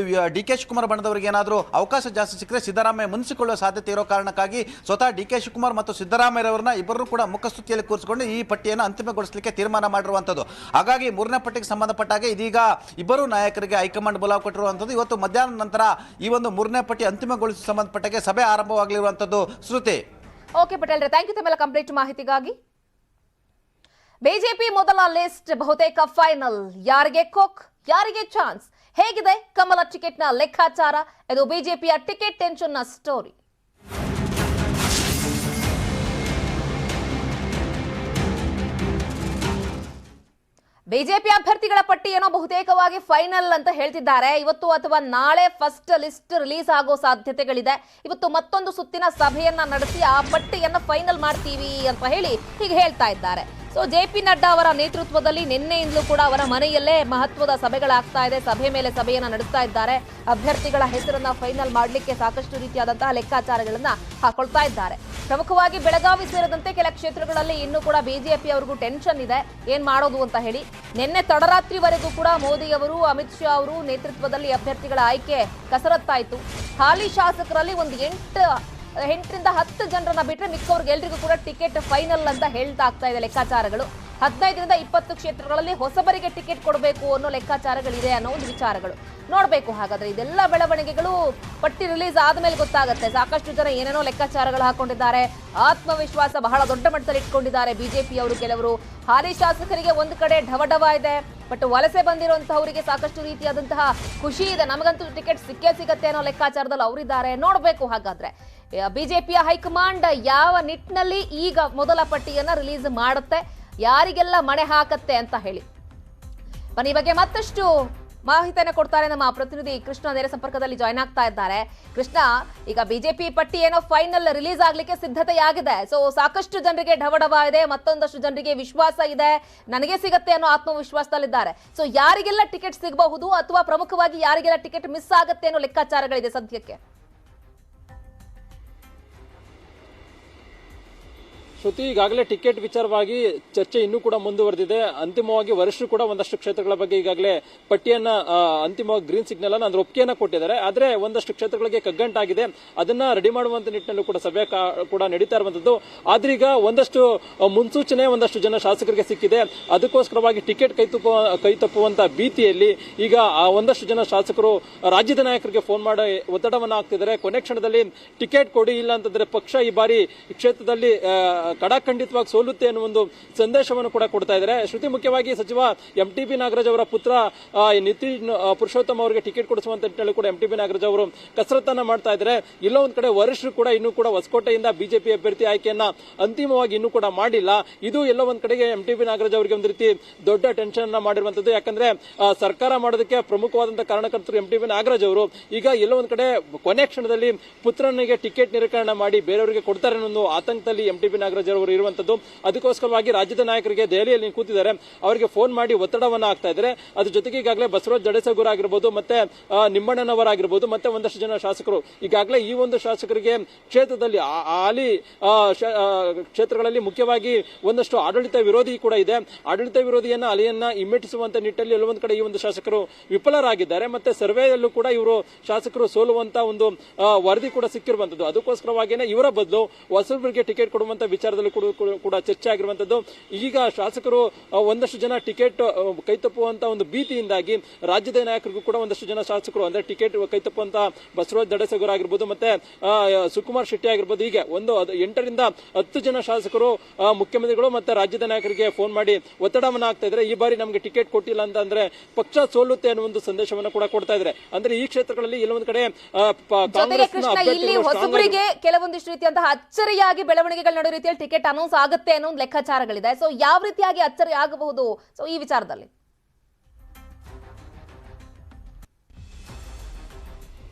ಡಿ ಕೆ ಶಿವಕುಮಾರ್ ಬಣದವರಿಗೆ ಏನಾದರೂ ಅವಕಾಶ ಜಾಸ್ತಿ ಸಿಕ್ಕರೆ ಸಿದ್ದರಾಮಯ್ಯ ಮುನಿಸಿಕೊಳ್ಳುವ ಸಾಧ್ಯತೆ ಇರೋ ಕಾರಣಕ್ಕಾಗಿ ಸ್ವತಃ ಡಿ ಕೆ ಶಿವಕುಮಾರ್ ಮತ್ತು ಸಿದ್ದರಾಮಯ್ಯರವರನ್ನ ಇಬ್ಬರೂ ಕೂಡ ಮುಖಸ್ತುತಿಯಲ್ಲಿ ಕೂರಿಸಿಕೊಂಡು ಈ ಪಟ್ಟಿಯನ್ನು ಅಂತಿಮಗೊಳಿಸಲಿಕ್ಕೆ ತೀರ್ಮಾನ ಮಾಡಿರುವಂಥದ್ದು. ಹಾಗಾಗಿ ಮೂರನೇ ಪಟ್ಟಿಗೆ ಸಂಬಂಧಪಟ್ಟ ಹಾಗೆ ಇದೀಗ ಇಬ್ಬರು ನಾಯಕರಿಗೆ ಹೈಕಮಾಂಡ್ ಬುಲಾವ್ ಕೊಟ್ಟಿರುವಂಥದ್ದು. ಇವತ್ತು ಮಧ್ಯಾಹ್ನ ನಂತರ ಈ ಒಂದು ಮೂರನೇ ಪಟ್ಟಿ ಅಂತಿಮಗೊಳಿಸಿ ಸಂಬಂಧಪಟ್ಟಾಗೆ ಸಭೆ ಆರಂಭವಾಗಲಿರುವಂಥದ್ದು. ಶ್ರುತಿ. ಓಕೆ ಪಟೇಲ್, ಥ್ಯಾಂಕ್ ಯು ತಮ್ಮೆಲ್ಲ ಕಂಪ್ಲೀಟ್ ಮಾಹಿತಿಗಾಗಿ. ಬಿಜೆಪಿ ಮೊದಲ ಲಿಸ್ಟ್ ಬಹುತೇಕ ಫೈನಲ್. ಯಾರಿಗೆ ಕೊಕ್, ಯಾರಿಗೆ ಚಾನ್ಸ್? ಹೇಗಿದೆ ಕಮಲ ಟಿಕೆಟ್ನ ಲೆಕ್ಕಾಚಾರ? ಇದು ಬಿಜೆಪಿಯ ಟಿಕೆಟ್ ಟೆನ್ಷನ್ನ ಸ್ಟೋರಿ. ಬಿಜೆಪಿ ಅಭ್ಯರ್ಥಿಗಳ ಪಟ್ಟಿ ಏನೋ ಬಹುತೇಕವಾಗಿ ಫೈನಲ್ ಅಂತ ಹೇಳ್ತಿದ್ದಾರೆ. ಇವತ್ತು ಅಥವಾ ನಾಳೆ ಫಸ್ಟ್ ಲಿಸ್ಟ್ ರಿಲೀಸ್ ಆಗೋ ಸಾಧ್ಯತೆಗಳಿದೆ. ಇವತ್ತು ಮತ್ತೊಂದು ಸುತ್ತಿನ ಸಭೆಯನ್ನ ನಡೆಸಿ ಆ ಪಟ್ಟಿಯನ್ನ ಫೈನಲ್ ಮಾಡ್ತೀವಿ ಅಂತ ಹೇಳಿ ಹೀಗೆ ಹೇಳ್ತಾ ಇದ್ದಾರೆ. So JP. ನಡ್ಡಾ ಅವರ ನೇತೃತ್ವದಲ್ಲಿ ನಿನ್ನೆಯಿಂದಲೂ ಕೂಡ ಅವರ ಮನೆಯಲ್ಲೇ ಮಹತ್ವದ ಸಭೆಗಳಾಗ್ತಾ ಇದೆ. ಸಭೆ ಮೇಲೆ ಸಭೆಯನ್ನ ನಡೆಸ್ತಾ ಇದ್ದಾರೆ. ಅಭ್ಯರ್ಥಿಗಳ ಹೆಸರನ್ನ ಫೈನಲ್ ಮಾಡಲಿಕ್ಕೆ ಸಾಕಷ್ಟು ರೀತಿಯಾದಂತಹ ಲೆಕ್ಕಾಚಾರಗಳನ್ನ ಹಾಕೊಳ್ತಾ ಇದ್ದಾರೆ. ಪ್ರಮುಖವಾಗಿ ಬೆಳಗಾವಿ ಸೇರಿದಂತೆ ಕೆಲ ಕ್ಷೇತ್ರಗಳಲ್ಲಿ ಇನ್ನೂ ಕೂಡ ಬಿಜೆಪಿ ಅವ್ರಿಗೂ ಟೆನ್ಷನ್ ಇದೆ, ಏನ್ ಮಾಡೋದು ಅಂತ ಹೇಳಿ. ನಿನ್ನೆ ತಡರಾತ್ರಿವರೆಗೂ ಕೂಡ ಮೋದಿ ಅವರು, ಅಮಿತ್ ಶಾ ಅವರು ನೇತೃತ್ವದಲ್ಲಿ ಅಭ್ಯರ್ಥಿಗಳ ಆಯ್ಕೆ ಕಸರತ್ತಾಯಿತು. ಹಾಲಿ ಶಾಸಕರಲ್ಲಿ ಒಂದು 8ರಿಂದ 10 ಜನರನ್ನ ಬಿಟ್ಟರೆ ಮಿಕ್ಕವ್ರಿಗೆ ಎಲ್ರಿಗೂ ಕೂಡ ಟಿಕೆಟ್ ಫೈನಲ್ ಅಂತ ಹೇಳ್ತಾ ಆಗ್ತಾ ಇದೆ ಲೆಕ್ಕಾಚಾರಗಳು. 15ರಿಂದ 20 ಕ್ಷೇತ್ರಗಳಲ್ಲಿ ಹೊಸಬರಿಗೆ ಟಿಕೆಟ್ ಕೊಡಬೇಕು ಅನ್ನೋ ಲೆಕ್ಕಾಚಾರಗಳಿದೆ ಅನ್ನೋ ಒಂದು ವಿಚಾರಗಳು. ನೋಡಬೇಕು ಹಾಗಾದ್ರೆ ಇದೆಲ್ಲ ಬೆಳವಣಿಗೆಗಳು ಪಟ್ಟಿ ರಿಲೀಸ್ ಆದ್ಮೇಲೆ ಗೊತ್ತಾಗುತ್ತೆ. ಸಾಕಷ್ಟು ಜನ ಏನೇನೋ ಲೆಕ್ಕಾಚಾರಗಳು ಹಾಕೊಂಡಿದ್ದಾರೆ. ಆತ್ಮವಿಶ್ವಾಸ ಬಹಳ ದೊಡ್ಡ ಮಟ್ಟದಲ್ಲಿ ಇಟ್ಕೊಂಡಿದ್ದಾರೆ ಬಿಜೆಪಿ ಅವರು. ಕೆಲವರು ಹಾಲಿ ಶಾಸಕರಿಗೆ ಒಂದು ಕಡೆ ಢವಢವ ಇದೆ, ಬಟ್ ವಲಸೆ ಬಂದಿರುವಂತಹವರಿಗೆ ಸಾಕಷ್ಟು ರೀತಿಯಾದಂತಹ ಖುಷಿ ಇದೆ. ನಮಗಂತೂ ಟಿಕೆಟ್ ಸಿಕ್ಕೇ ಸಿಗತ್ತೆ ಅನ್ನೋ ಲೆಕ್ಕಾಚಾರದಲ್ಲಿ ಅವರಿದ್ದಾರೆ. ನೋಡಬೇಕು ಹಾಗಾದ್ರೆ ಬಿಜೆಪಿಯ ಹೈಕಮಾಂಡ್ ಯಾವ ನಿಟ್ಟಿನಲ್ಲಿ ಈಗ ಮೊದಲ ಪಟ್ಟಿಯನ್ನ ರಿಲೀಸ್ ಮಾಡುತ್ತೆ, ಯಾರಿಗೆಲ್ಲ ಮಣೆ ಹಾಕತ್ತೆ ಅಂತ ಹೇಳಿ. ಬನ್ನಿ, ಈ ಬಗ್ಗೆ ಮತ್ತಷ್ಟು ಮಾಹಿತಿಯನ್ನು ಕೊಡ್ತಾರೆ ನಮ್ಮ ಪ್ರತಿನಿಧಿ ಕೃಷ್ಣ. ನೇರ ಸಂಪರ್ಕದಲ್ಲಿ ಜಾಯ್ನ್ ಆಗ್ತಾ ಇದ್ದಾರೆ. ಕೃಷ್ಣ, ಈಗ ಬಿಜೆಪಿ ಪಟ್ಟಿ ಏನೋ ಫೈನಲ್ ರಿಲೀಸ್ ಆಗ್ಲಿಕ್ಕೆ ಸಿದ್ಧತೆಯಾಗಿದೆ. ಸೊ ಸಾಕಷ್ಟು ಜನರಿಗೆ ಢವಢವ ಇದೆ, ಮತ್ತೊಂದಷ್ಟು ಜನರಿಗೆ ವಿಶ್ವಾಸ ಇದೆ, ನನಗೆ ಸಿಗತ್ತೆ ಅನ್ನೋ ಆತ್ಮವಿಶ್ವಾಸದಲ್ಲಿದ್ದಾರೆ. ಸೊ ಯಾರಿಗೆಲ್ಲ ಟಿಕೆಟ್ ಸಿಗಬಹುದು ಅಥವಾ ಪ್ರಮುಖವಾಗಿ ಯಾರಿಗೆಲ್ಲ ಟಿಕೆಟ್ ಮಿಸ್ ಆಗತ್ತೆ ಅನ್ನೋ ಲೆಕ್ಕಾಚಾರಗಳಿದೆ ಸದ್ಯಕ್ಕೆ? ಶ್ರುತಿ, ಈಗಾಗಲೇ ಟಿಕೆಟ್ ವಿಚಾರವಾಗಿ ಚರ್ಚೆ ಇನ್ನೂ ಕೂಡ ಮುಂದುವರೆದಿದೆ. ಅಂತಿಮವಾಗಿ ವರಿಷ್ಠರು ಕೂಡ ಒಂದಷ್ಟು ಕ್ಷೇತ್ರಗಳ ಬಗ್ಗೆ ಈಗಾಗಲೇ ಪಟ್ಟಿಯನ್ನ ಅಂತಿಮವಾಗಿ ಗ್ರೀನ್ ಸಿಗ್ನಲ್ ಅನ್ನ ಅಂದ್ರೆ ಒಪ್ಪಿಗೆಯನ್ನ ಕೊಟ್ಟಿದ್ದಾರೆ. ಆದ್ರೆ ಒಂದಷ್ಟು ಕ್ಷೇತ್ರಗಳಿಗೆ ಕಗ್ಗಂಟಾಗಿದೆ. ಅದನ್ನ ರೆಡಿ ಮಾಡುವಂತ ನಿಟ್ಟಿನಲ್ಲೂ ಕೂಡ ಸಭೆ ಕೂಡ ನಡೀತಾ ಇರುವಂತದ್ದು. ಆದ್ರೀಗ ಒಂದಷ್ಟು ಮುನ್ಸೂಚನೆ ಒಂದಷ್ಟು ಜನ ಶಾಸಕರಿಗೆ ಸಿಕ್ಕಿದೆ. ಅದಕ್ಕೋಸ್ಕರವಾಗಿ ಟಿಕೆಟ್ ಕೈ ತಪ್ಪುವಂತ ಭೀತಿಯಲ್ಲಿ ಈಗ ಒಂದಷ್ಟು ಜನ ಶಾಸಕರು ರಾಜ್ಯದ ನಾಯಕರಿಗೆ ಫೋನ್ ಮಾಡಿ ಒತ್ತಡವನ್ನ ಹಾಕ್ತಿದ್ದಾರೆ. ಕೊನೆ ಕ್ಷಣದಲ್ಲಿ ಟಿಕೆಟ್ ಕೊಡಿ, ಇಲ್ಲ ಅಂತಂದ್ರೆ ಪಕ್ಷ ಈ ಬಾರಿ ಕ್ಷೇತ್ರದಲ್ಲಿ ಕಡಾಖಂಡಿತವಾಗಿ ಸೋಲುತ್ತೆ ಅನ್ನೋ ಒಂದು ಸಂದೇಶವನ್ನು ಕೂಡ ಕೊಡ್ತಾ ಇದ್ದಾರೆ. ಶ್ರುತಿ, ಮುಖ್ಯವಾಗಿ ಸಚಿವ MTB ನಾಗರಾಜ್ ಅವರ ಪುತ್ರ ನಿತಿನ್ ಪುರುಷೋತ್ತಮ್ ಅವರಿಗೆ ಟಿಕೆಟ್ ಕೊಡಿಸುವಂತ ನಿಟ್ಟಿನಲ್ಲಿ ಕೂಡ MTB ನಾಗರಾಜ್ ಅವರು ಕಸರತ್ತನ್ನ ಮಾಡ್ತಾ ಇದ್ದಾರೆ. ಎಲ್ಲೋ ಒಂದ್ ಕಡೆ ವರಿಷ್ಠರು ಕೂಡ ಇನ್ನೂ ಕೂಡ ಹೊಸಕೋಟೆಯಿಂದ ಬಿಜೆಪಿ ಅಭ್ಯರ್ಥಿ ಆಯ್ಕೆಯನ್ನ ಅಂತಿಮವಾಗಿ ಇನ್ನೂ ಕೂಡ ಮಾಡಿಲ್ಲ. ಇದು ಎಲ್ಲೋ ಒಂದ್ ಕಡೆಗೆ MTB ನಾಗರಾಜ್ ಅವರಿಗೆ ಒಂದು ರೀತಿ ದೊಡ್ಡ ಟೆನ್ಷನ್ ಅನ್ನ ಮಾಡಿರುವಂತದ್ದು. ಯಾಕಂದ್ರೆ ಸರ್ಕಾರ ಮಾಡೋದಕ್ಕೆ ಪ್ರಮುಖವಾದಂತಹ ಕಾರಣಕರ್ತರು MTB ನಾಗರಾಜ್ ಅವರು ಈಗ ಎಲ್ಲೋ ಒಂದ್ ಕಡೆ ಕೊನೆ ಕ್ಷಣದಲ್ಲಿ ಪುತ್ರನಿಗೆ ಟಿಕೆಟ್ ನಿರಾಕರಣೆ ಮಾಡಿ ಬೇರೆಯವರಿಗೆ ಕೊಡ್ತಾರೆ ಅನ್ನೋ ಆತಂಕದಲ್ಲಿ MTB ನಾಗರಾಜ್ ಅವರು ಇರುವಂತದ್ದು. ಅದಕ್ಕೋಸ್ಕರವಾಗಿ ರಾಜ್ಯದ ನಾಯಕರಿಗೆ ದೆಹಲಿಯಲ್ಲಿ ಕೂತಿದ್ದಾರೆ, ಅವರಿಗೆ ಫೋನ್ ಮಾಡಿ ಒತ್ತಡವನ್ನ ಹಾಕ್ತಾ ಇದ್ದಾರೆ. ಅದ್ರ ಜೊತೆಗೆ ಈಗಾಗಲೇ ಬಸವರಾಜ ಜಡೇಸಗೂರ್ ಆಗಿರ್ಬೋದು, ಮತ್ತೆ ನಿಮ್ಮಣ್ಣನವರಾಗಿರ್ಬೋದು, ಮತ್ತೆ ಒಂದಷ್ಟು ಜನ ಶಾಸಕರು ಈಗಾಗಲೇ ಈ ಒಂದು ಶಾಸಕರಿಗೆ ಕ್ಷೇತ್ರದಲ್ಲಿ ಹಾಲಿ ಕ್ಷೇತ್ರಗಳಲ್ಲಿ ಮುಖ್ಯವಾಗಿ ಒಂದಷ್ಟು ಆಡಳಿತ ವಿರೋಧಿ ಕೂಡ ಇದೆ. ಆಡಳಿತ ವಿರೋಧಿಯನ್ನ ಅಲೆಯನ್ನ ಹಿಮ್ಮೆಟ್ಟಿಸುವಂತ ನಿಟ್ಟಿನಲ್ಲಿ ಎಲ್ಲೊಂದು ಕಡೆ ಈ ಒಂದು ಶಾಸಕರು ವಿಫಲರಾಗಿದ್ದಾರೆ. ಮತ್ತೆ ಸರ್ವೆಯಲ್ಲೂ ಕೂಡ ಇವರು ಶಾಸಕರು ಸೋಲುವಂತ ಒಂದು ವರದಿ ಕೂಡ ಸಿಕ್ಕಿರುವಂತದ್ದು. ಅದಕ್ಕೋಸ್ಕರವಾಗಿಯೇ ಇವರ ಬದಲು ಹೊಸಬರಿಗೆ ಟಿಕೆಟ್ ಕೊಡುವಂತ ವಿಚಾರದಲ್ಲಿ ಕೂಡ ಚರ್ಚೆ ಆಗಿರುವಂತದ್ದು. ಈಗ ಶಾಸಕರು ಒಂದಷ್ಟು ಜನ ಟಿಕೆಟ್ ಕೈತಪ್ಪುವಂತ ಒಂದು ಭೀತಿಯಿಂದಾಗಿ ರಾಜ್ಯದ ನಾಯಕರಿಗೂ ಕೂಡ ಒಂದಷ್ಟು ಜನ ಶಾಸಕರು ಅಂದ್ರೆ ಟಿಕೆಟ್ ಕೈತಪ್ಪುವಂತ ಬಸವರಾಜ ಜಡೇಸಗೌಡ ಆಗಿರ್ಬೋದು, ಮತ್ತೆ ಸುಕುಮಾರ್ ಶೆಟ್ಟಿ ಆಗಿರ್ಬೋದು, ಹೀಗೆ ಒಂದು 8ರಿಂದ 10 ಜನ ಶಾಸಕರು ಮುಖ್ಯಮಂತ್ರಿಗಳು ಮತ್ತೆ ರಾಜ್ಯದ ನಾಯಕರಿಗೆ ಫೋನ್ ಮಾಡಿ ಒತ್ತಡವನ್ನ ಹಾಕ್ತಾ ಇದ್ದಾರೆ. ಈ ಬಾರಿ ನಮಗೆ ಟಿಕೆಟ್ ಕೊಟ್ಟಿಲ್ಲ ಅಂತ ಅಂದ್ರೆ ಪಕ್ಷ ಸೋಲುತ್ತೆ ಅನ್ನೋ ಒಂದು ಸಂದೇಶವನ್ನು ಕೂಡ ಕೊಡ್ತಾ ಇದ್ದಾರೆ. ಅಂದ್ರೆ ಈ ಕ್ಷೇತ್ರಗಳಲ್ಲಿ ಎಲ್ಲೊಂದು ಕಡೆ ಹೊಸಬರಿಗೆ ಕೆಲವೊಂದಿಷ್ಟು ರೀತಿಯಂತಹ ಅಚ್ಚರಿಯಾಗಿ ಬೆಳವಣಿಗೆಗಳು ನಡೆಯುವ ರೀತಿಯಲ್ಲಿ ಟಿಕೆಟ್ ಅನೌನ್ಸ್ ಆಗುತ್ತೆ ಅನ್ನೋ ಒಂದು ಲೆಕ್ಕಾಚಾರಗಳಿದೆ. ಸೊ ಯಾವ ರೀತಿಯಾಗಿ ಅಚ್ಚರಿ ಆಗಬಹುದು ಸೊ ಈ ವಿಚಾರದಲ್ಲಿ?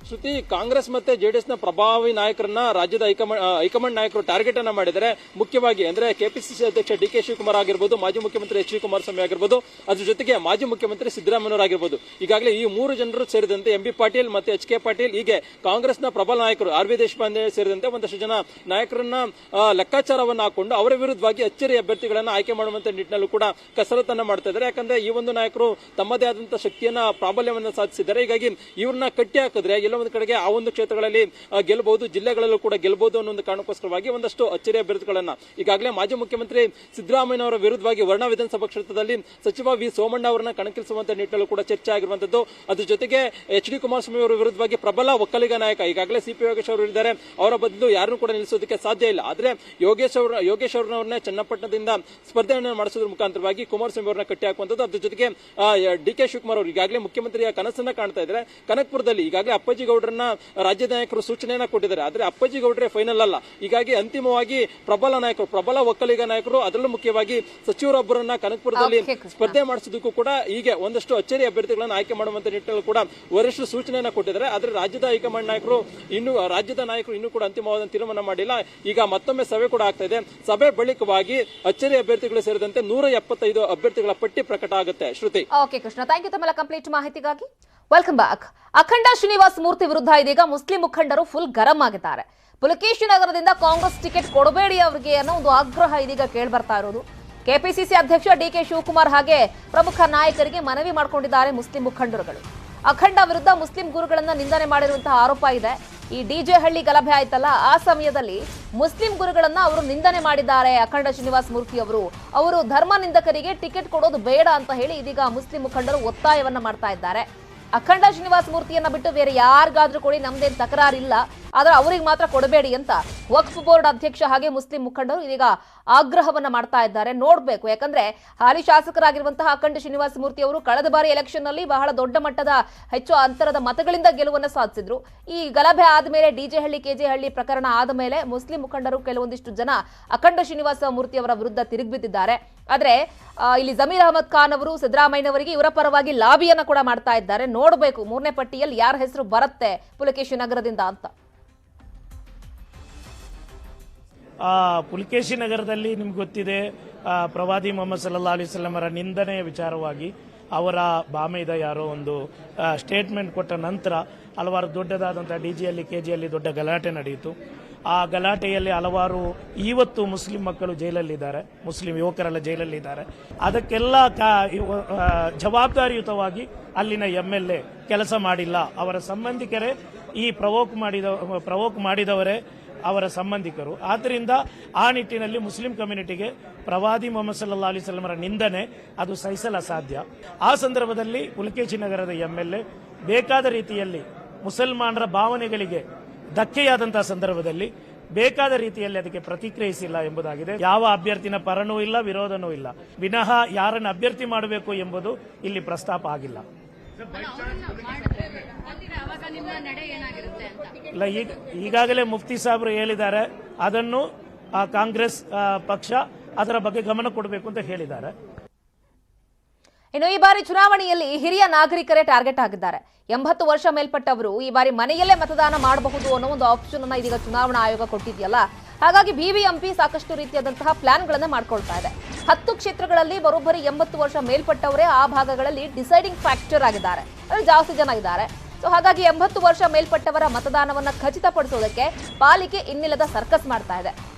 ಶ್ರುತಿ, ಕಾಂಗ್ರೆಸ್ ಮತ್ತೆ ಜೆಡಿಎಸ್ ನ ಪ್ರಭಾವಿ ನಾಯಕರನ್ನ ರಾಜ್ಯದ ಹೈಕಮಾಂಡ್ ನಾಯಕರು ಟಾರ್ಗೆಟ್ ಅನ್ನ ಮಾಡಿದರೆ. ಮುಖ್ಯವಾಗಿ ಅಂದ್ರೆ ಕೆಪಿಸಿಸಿ ಅಧ್ಯಕ್ಷ ಡಿ.ಕೆ. ಶಿವಕುಮಾರ್ ಆಗಿರ್ಬೋದು, ಮಾಜಿ ಮುಖ್ಯಮಂತ್ರಿ ಎಚ್ ಡಿ ಕುಮಾರಸ್ವಾಮಿ ಆಗಿರ್ಬೋದು, ಅದ್ರ ಜೊತೆಗೆ ಮಾಜಿ ಮುಖ್ಯಮಂತ್ರಿ ಸಿದ್ದರಾಮಯ್ಯನವರಾಗಿರ್ಬೋದು. ಈಗಾಗಲೇ ಈ 3 ಜನರು ಸೇರಿದಂತೆ ಎಂ ಬಿ ಪಾಟೀಲ್ ಮತ್ತೆ ಎಚ್ ಕೆ ಪಾಟೀಲ್, ಹೀಗೆ ಕಾಂಗ್ರೆಸ್ನ ಪ್ರಬಲ ನಾಯಕರು ಆರ್ ವಿ ದೇಶಪಾಂಡೆ ಸೇರಿದಂತೆ ಒಂದಷ್ಟು ಜನ ನಾಯಕರನ್ನ ಲೆಕ್ಕಾಚಾರವನ್ನು ಹಾಕೊಂಡು ಅವರ ವಿರುದ್ಧವಾಗಿ ಅಚ್ಚರಿ ಅಭ್ಯರ್ಥಿಗಳನ್ನ ಆಯ್ಕೆ ಮಾಡುವಂತ ನಿಟ್ಟಿನಲ್ಲೂ ಕೂಡ ಕಸರತ್ತನ್ನ ಮಾಡ್ತಾ ಇದ್ದಾರೆ. ಯಾಕಂದ್ರೆ ಈ ಒಂದು ನಾಯಕರು ತಮ್ಮದೇ ಆದಂತಹ ಶಕ್ತಿಯನ್ನ ಪ್ರಾಬಲ್ಯವನ್ನ ಸಾಧಿಸಿದ್ದಾರೆ. ಹೀಗಾಗಿ ಇವ್ರನ್ನ ಕಟ್ಟಿ ಹಾಕಿದ್ರೆ ಎಲ್ಲ ಒಂದು ಕಡೆಗೆ ಆ ಒಂದು ಕ್ಷೇತ್ರಗಳಲ್ಲಿ ಗೆಲ್ಲಬಹುದು, ಜಿಲ್ಲೆಗಳಲ್ಲೂ ಕೂಡ ಗೆಲ್ಲಬಹುದು ಅನ್ನೋ ಒಂದು ಕಾರಣಕ್ಕೋಸ್ಕರವಾಗಿ ಒಂದಷ್ಟು ಅಚ್ಚರಿ ಅಭ್ಯರ್ಥಿಗಳನ್ನ ಈಗಾಗಲೇ ಮಾಜಿ ಮುಖ್ಯಮಂತ್ರಿ ಸಿದ್ದರಾಮಯ್ಯನವರ ವಿರುದ್ಧವಾಗಿ ವರ್ಣ ವಿಧಾನಸಭಾ ಕ್ಷೇತ್ರದಲ್ಲಿ ಸಚಿವ ವಿ ಸೋಮಣ್ಣ ಅವರನ್ನ ಕಣಕ್ಕಿಳಿಸುವಂತ ನಿಟ್ಟಿನಲ್ಲೂ ಕೂಡ ಚರ್ಚೆ ಆಗಿರುವಂತದ್ದು. ಅದ್ರ ಜೊತೆಗೆ ಎಚ್ ಡಿ ಕುಮಾರಸ್ವಾಮಿ ಅವರ ವಿರುದ್ಧವಾಗಿ ಪ್ರಬಲ ಒಕ್ಕಲಿಗ ನಾಯಕ ಈಗಾಗಲೇ ಸಿ ಪಿ ಯೋಗೇಶ್ ಅವರು ಇದ್ದಾರೆ, ಅವರ ಬದಲು ಯಾರನ್ನು ಕೂಡ ನಿಲ್ಲಿಸೋದಕ್ಕೆ ಸಾಧ್ಯ ಇಲ್ಲ. ಆದ್ರೆ ಯೋಗೇಶ್ ಅವರನ್ನೇ ಚನ್ನಪಟ್ಟಣದಿಂದ ಸ್ಪರ್ಧೆಯನ್ನು ಮಾಡಿಸೋದ್ರ ಮುಖಾಂತರವಾಗಿ ಕುಮಾರಸ್ವಾಮಿ ಅವರನ್ನ ಕಟ್ಟಿ ಹಾಕುವಂತದ್ದು. ಅದ್ರ ಜೊತೆಗೆ ಡಿ.ಕೆ. ಶಿವಕುಮಾರ್ ಅವರು ಈಗಾಗಲೇ ಮುಖ್ಯಮಂತ್ರಿಯ ಕನಸನ್ನ ಕಾಣ್ತಾ ಇದ್ದಾರೆ. ಕನಕಪುರದಲ್ಲಿ ಈಗಾಗಲೇ ಅಪ್ಪಾಜಿ ಗೌಡರನ್ನ ರಾಜ್ಯ ನಾಯಕರು ಸೂಚನೆಯನ್ನ ಕೊಟ್ಟಿದ್ದಾರೆ. ಆದ್ರೆ ಅಪ್ಪಾಜಿ ಗೌಡ್ರೆ ಫೈನಲ್ ಅಲ್ಲ. ಹೀಗಾಗಿ ಅಂತಿಮವಾಗಿ ಪ್ರಬಲ ನಾಯಕರು, ಪ್ರಬಲ ಒಕ್ಕಲಿಗ ನಾಯಕರು, ಅದರಲ್ಲೂ ಮುಖ್ಯವಾಗಿ ಸಚಿವರೊಬ್ಬರನ್ನ ಕನಕಪುರದಲ್ಲಿ ಸ್ಪರ್ಧೆ ಮಾಡಿಸೋದಕ್ಕೂ ಕೂಡ ಹೀಗೆ ಒಂದಷ್ಟು ಅಚ್ಚರಿ ಅಭ್ಯರ್ಥಿಗಳನ್ನು ಆಯ್ಕೆ ಮಾಡುವಂತ ನಿಟ್ಟಿನಲ್ಲಿ ಕೂಡ ವರಿಷ್ಠರು ಸೂಚನೆಯನ್ನ ಕೊಟ್ಟಿದ್ದಾರೆ. ಆದ್ರೆ ರಾಜ್ಯದ ಹೈಕಮಾಂಡ್ ನಾಯಕರು ಇನ್ನೂ ಕೂಡ ಅಂತಿಮವಾದ ತೀರ್ಮಾನ ಮಾಡಿಲ್ಲ. ಈಗ ಮತ್ತೊಮ್ಮೆ ಸಭೆ ಕೂಡ ಆಗ್ತಾ ಇದೆ. ಸಭೆ ಬಳಿಕವಾಗಿ ಅಚ್ಚರಿ ಅಭ್ಯರ್ಥಿಗಳು ಸೇರಿದಂತೆ 175 ಅಭ್ಯರ್ಥಿಗಳ ಪಟ್ಟಿ ಪ್ರಕಟ ಆಗುತ್ತೆ. ಶ್ರುತಿ. ಓಕೆ ಕೃಷ್ಣ, ಥ್ಯಾಂಕ್ ಯು ತಮ್ಮೆಲ್ಲ ಕಂಪ್ಲೀಟ್ ಮಾಹಿತಿಗಾಗಿ. Welcome back. ಅಖಂಡ ಶ್ರೀನಿವಾಸ್ ಮೂರ್ತಿ ವಿರುದ್ಧ ಇದೀಗ ಮುಸ್ಲಿಂ ಮುಖಂಡರು ಫುಲ್ ಗರಂ ಆಗಿದ್ದಾರೆ. ಪುಲಕೇಶಿ ನಗರದಿಂದ ಕಾಂಗ್ರೆಸ್ ಟಿಕೆಟ್ ಕೊಡಬೇಡಿ ಅವರಿಗೆ ಅನ್ನೋ ಒಂದು ಆಗ್ರಹ ಇದೀಗ ಕೇಳಿ ಬರ್ತಾ ಇರೋದು. ಕೆಪಿಸಿಸಿ ಅಧ್ಯಕ್ಷ ಡಿ.ಕೆ. ಶಿವಕುಮಾರ್ ಹಾಗೆ ಪ್ರಮುಖ ನಾಯಕರಿಗೆ ಮನವಿ ಮಾಡಿಕೊಂಡಿದ್ದಾರೆ ಮುಸ್ಲಿಂ ಮುಖಂಡರುಗಳು. ಅಖಂಡ ವಿರುದ್ಧ ಮುಸ್ಲಿಂ ಗುರುಗಳನ್ನ ನಿಂದನೆ ಮಾಡಿರುವಂತಹ ಆರೋಪ ಇದೆ. ಈ ಡಿಜೆ ಹಳ್ಳಿ ಗಲಭೆ ಆಯ್ತಲ್ಲ, ಆ ಸಮಯದಲ್ಲಿ ಮುಸ್ಲಿಂ ಗುರುಗಳನ್ನ ಅವರು ನಿಂದನೆ ಮಾಡಿದ್ದಾರೆ. ಅಖಂಡ ಶ್ರೀನಿವಾಸ್ ಮೂರ್ತಿ ಅವರು ಧರ್ಮ ನಿಂದಕರಿಗೆ ಟಿಕೆಟ್ ಕೊಡೋದು ಬೇಡ ಅಂತ ಹೇಳಿ ಇದೀಗ ಮುಸ್ಲಿಂ ಮುಖಂಡರು ಒತ್ತಾಯವನ್ನ ಮಾಡ್ತಾ ಇದ್ದಾರೆ. ಅಖಂಡ ಶ್ರೀನಿವಾಸ್ ಮೂರ್ತಿಯನ್ನ ಬಿಟ್ಟು ಬೇರೆ ಯಾರಿಗಾದ್ರೂ ಕೊಡಿ, ನಮ್ದೇನ್ ತಕರಾರಿಲ್ಲ, ಆದ್ರೆ ಅವರಿಗೆ ಮಾತ್ರ ಕೊಡಬೇಡಿ ಅಂತ ವಕ್ಫ್ ಬೋರ್ಡ್ ಅಧ್ಯಕ್ಷ ಹಾಗೆ ಮುಸ್ಲಿಂ ಮುಖಂಡರು ಇದೀಗ ಆಗ್ರಹವನ್ನ ಮಾಡ್ತಾ ಇದ್ದಾರೆ. ನೋಡ್ಬೇಕು, ಯಾಕಂದ್ರೆ ಹಾಲಿ ಶಾಸಕರಾಗಿರುವಂತಹ ಅಖಂಡ ಶ್ರೀನಿವಾಸ ಮೂರ್ತಿ ಅವರು ಕಳೆದ ಬಾರಿ ಎಲೆಕ್ಷನ್ ನಲ್ಲಿ ಬಹಳ ದೊಡ್ಡ ಮಟ್ಟದ ಹೆಚ್ಚು ಅಂತರದ ಮತಗಳಿಂದ ಗೆಲುವನ್ನು ಸಾಧಿಸಿದ್ರು. ಈ ಗಲಭೆ ಆದ್ಮೇಲೆ ಡಿಜೆ ಹಳ್ಳಿ ಕೆಜೆ ಹಳ್ಳಿ ಪ್ರಕರಣ ಆದ ಮೇಲೆ ಮುಸ್ಲಿಂ ಮುಖಂಡರು ಕೆಲವೊಂದಿಷ್ಟು ಜನ ಅಖಂಡ ಶ್ರೀನಿವಾಸ ಮೂರ್ತಿ ಅವರ ವಿರುದ್ಧ ತಿರುಗಿಬಿದ್ದಿದ್ದಾರೆ. ಆದ್ರೆ ಇಲ್ಲಿ ಜಮೀರ್ ಅಹಮದ್ ಖಾನ್ ಅವರು ಸಿದ್ದರಾಮಯ್ಯನವರಿಗೆ ಇವರ ಪರವಾಗಿ ಲಾಬಿಯನ್ನ ಕೂಡ ಮಾಡ್ತಾ ಇದ್ದಾರೆ. ನೋಡಬೇಕು 3ನೇ ಪಟ್ಟಿಯಲ್ಲಿ ಯಾರ ಹೆಸರು ಬರುತ್ತೆ ಪುಲಕೇಶಿ ನಗರದಿಂದ ಅಂತ. ಪುಲಕೇಶಿ ನಗರದಲ್ಲಿ ನಿಮ್ಗೆ ಗೊತ್ತಿದೆ, ಪ್ರವಾದಿ ಮೊಹಮ್ಮದ್ ಸಲ್ಲಲ್ಲಾಹು ಅಲೈಹಿ ವಸಲ್ಲಂ ಅವರ ನಿಂದನೆಯ ವಿಚಾರವಾಗಿ ಅವರ ಬಾಮೈದ ಯಾರೋ ಒಂದು ಸ್ಟೇಟ್ಮೆಂಟ್ ಕೊಟ್ಟ ನಂತರ ಹಲವಾರು ದೊಡ್ಡದಾದಂಥ ಡಿಜಿಯಲ್ಲಿ ಕೆಜಿಯಲ್ಲಿ ದೊಡ್ಡ ಗಲಾಟೆ ನಡೆಯಿತು. ಆ ಗಲಾಟೆಯಲ್ಲಿ ಹಲವಾರು ಇವತ್ತು ಮುಸ್ಲಿಂ ಮಕ್ಕಳು ಜೈಲಲ್ಲಿದ್ದಾರೆ, ಮುಸ್ಲಿಂ ಯುವಕರೆಲ್ಲ ಜೈಲಲ್ಲಿದ್ದಾರೆ. ಅದಕ್ಕೆಲ್ಲ ಜವಾಬ್ದಾರಿಯುತವಾಗಿ ಅಲ್ಲಿನ MLA ಕೆಲಸ ಮಾಡಿಲ್ಲ. ಅವರ ಸಂಬಂಧಿಕರೇ ಈ ಪ್ರವೋಕ್ ಮಾಡಿದವರೇ ಅವರ ಸಂಬಂಧಿಕರು. ಆದ್ದರಿಂದ ಆ ನಿಟ್ಟಿನಲ್ಲಿ ಮುಸ್ಲಿಂ ಕಮ್ಯುನಿಟಿಗೆ ಪ್ರವಾದಿ ಮೊಹಮ್ಮದ್ ಸಲ್ಲಲ್ಲಾಹು ಅಲೈಹಿ ವಸಲ್ಲಂ ಅವರ ನಿಂದನೆ ಅದು ಸಹಿಸಲು ಅಸಾಧ್ಯ. ಆ ಸಂದರ್ಭದಲ್ಲಿ ಪುಲಕೇಶಿ ನಗರದ MLA ಬೇಕಾದ ರೀತಿಯಲ್ಲಿ ಮುಸಲ್ಮಾನರ ಭಾವನೆಗಳಿಗೆ ಧಕ್ಕೆಯಾದಂತಹ ಸಂದರ್ಭದಲ್ಲಿ ಬೇಕಾದ ರೀತಿಯಲ್ಲಿ ಅದಕ್ಕೆ ಪ್ರತಿಕ್ರಿಯಿಸಿಲ್ಲ ಎಂಬುದಾಗಿದೆ. ಯಾವ ಅಭ್ಯರ್ಥಿನ ಪರನೂ ಇಲ್ಲ, ವಿರೋಧನೂ ಇಲ್ಲ. ವಿನಃ ಯಾರನ್ನು ಅಭ್ಯರ್ಥಿ ಮಾಡಬೇಕು ಎಂಬುದು ಇಲ್ಲಿ ಪ್ರಸ್ತಾಪ ಆಗಿಲ್ಲ. ಇಲ್ಲ, ಈಗಾಗಲೇ ಮುಫ್ತಿ ಸಾಹೇಬರು ಹೇಳಿದ್ದಾರೆ, ಅದನ್ನು ಕಾಂಗ್ರೆಸ್ ಪಕ್ಷ ಅದರ ಬಗ್ಗೆ ಗಮನ ಕೊಡಬೇಕು ಅಂತ ಹೇಳಿದ್ದಾರೆ. ಇನ್ನು ಈ ಬಾರಿ ಚುನಾವಣೆಯಲ್ಲಿ ಹಿರಿಯ ನಾಗರಿಕರೇ ಟಾರ್ಗೆಟ್ ಆಗಿದ್ದಾರೆ. 80 ವರ್ಷ ಮೇಲ್ಪಟ್ಟವರು ಈ ಬಾರಿ ಮನೆಯಲ್ಲೇ ಮತದಾನ ಮಾಡಬಹುದು ಅನ್ನೋ ಒಂದು ಆಪ್ಷನ್ ಅನ್ನ ಇದೀಗ ಚುನಾವಣಾ ಆಯೋಗ ಕೊಟ್ಟಿದೆಯಲ್ಲ, ಹಾಗಾಗಿ ಬಿಬಿಎಂಪಿ ಸಾಕಷ್ಟು ರೀತಿಯಾದಂತಹ ಪ್ಲಾನ್ಗಳನ್ನ ಮಾಡ್ಕೊಳ್ತಾ ಇದೆ. 10 ಕ್ಷೇತ್ರಗಳಲ್ಲಿ ಬರೋಬ್ಬರಿ 80 ವರ್ಷ ಮೇಲ್ಪಟ್ಟವರೇ ಆ ಭಾಗಗಳಲ್ಲಿ ಡಿಸೈಡಿಂಗ್ ಫ್ಯಾಕ್ಟರ್ ಆಗಿದ್ದಾರೆ, ಅಲ್ಲಿ ಜಾಸ್ತಿ ಜನ ಇದ್ದಾರೆ. ಸೊ ಹಾಗಾಗಿ 80 ವರ್ಷ ಮೇಲ್ಪಟ್ಟವರ ಮತದಾನವನ್ನ ಖಚಿತಪಡಿಸೋದಕ್ಕೆ ಪಾಲಿಕೆ ಇನ್ನಿಲ್ಲದ ಸರ್ಕಸ್ ಮಾಡ್ತಾ ಇದೆ.